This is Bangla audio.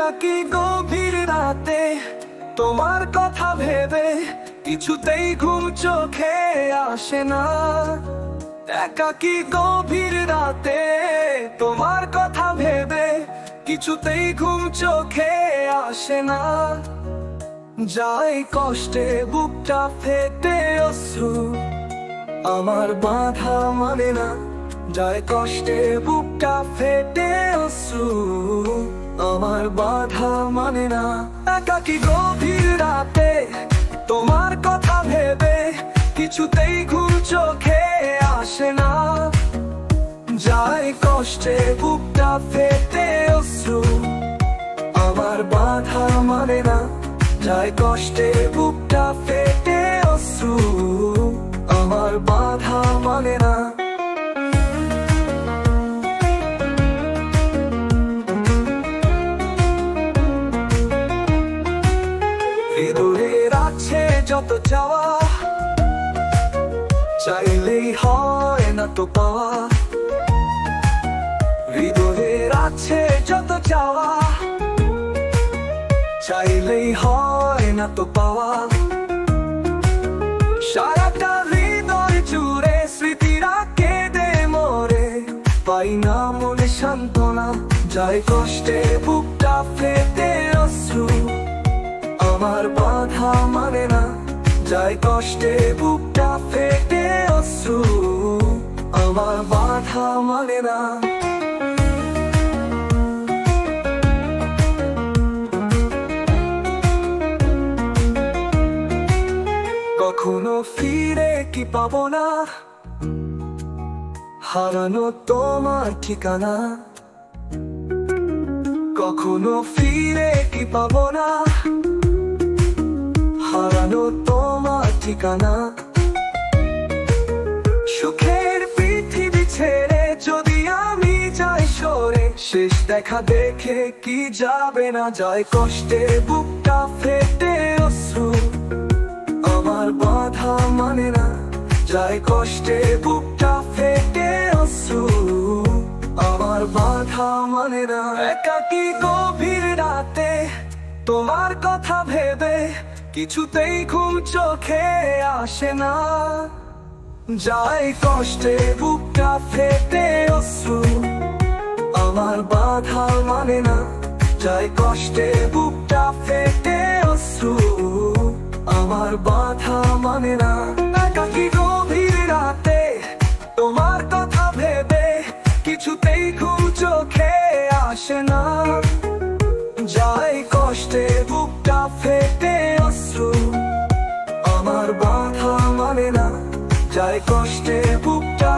একাকী গভীর রাতে তোমার কথা ভেবে কিছুতেই ঘুম চোখে আসে না। একাকী গভীর রাতে তোমার কথা ভেবে কিছুতেই ঘুম চোখে আসে না। যায় কষ্টে বুকটা ফেটে অশ্রু, আমার বাধা মানে না। যায় কষ্টে বুকটা ফেটে অশ্রু, আমার বাধা মানে না। একাকী গভীর রাতে তোমার কথা ভেবে কিছুতেই ঘুম চোখে আসে না। যায় কষ্টে বুকটা ফেটে অশ্রু, আমার বাধা মানে না। যায় কষ্টে বুকটা ফেটে অশ্রু, আমার বাধা মানে না। হৃদয়ের আছে যত চাওয়া, চাইলেই হয় না তো পাওয়া। হৃদয়ের আছে যত চাওয়া, চাইলেই হয় না তো পাওয়া। সারাটা হৃদয় জুড়ে স্মৃতিরা কেঁদে মরে, পাই না মনে সান্ত্বনা। যায় কষ্টে বুকটা ফেটে অশ্রু, আমার বাধা মানে না। যায় কষ্টে বুকটা ফেটে অশ্রু, আমার বাধা মানে না। কখনো ফিরে কি পাবো না, হারানো তোমার ঠিকানা। কখনো ফিরে কি পাবো না, হারানো তোমার ঠিকানা। সুখের পৃথিবী ছেড়ে যদি আমি যাই সরে, শেষ দেখা দেখে কি যাবে না। যায় কষ্টে বুকটা ফেটে অশ্রু, আমার বাধা মানে না। যায় কষ্টে বুকটা ফেটে অশ্রু, আমার বাধা মানে না। একাকী গভীর রাতে তোমার কথা ভেবে কিছুতেই ঘুম চোখে আসে না। যায় কষ্টে বুকটা ফেটে অশ্রু, আমার বাধা মানে না। যায় কষ্টে বুকটা ফেটে অশ্রু, আমার বাধা মানে না। একাকী গভীর রাতে তোমার কথা ভেবে কিছুতেই ঘুম চোখে আসে না। যায় কষ্টে বুকটা ফেটে অশ্রু, আমার বাধা মানে না। যায় কষ্টে বুকটা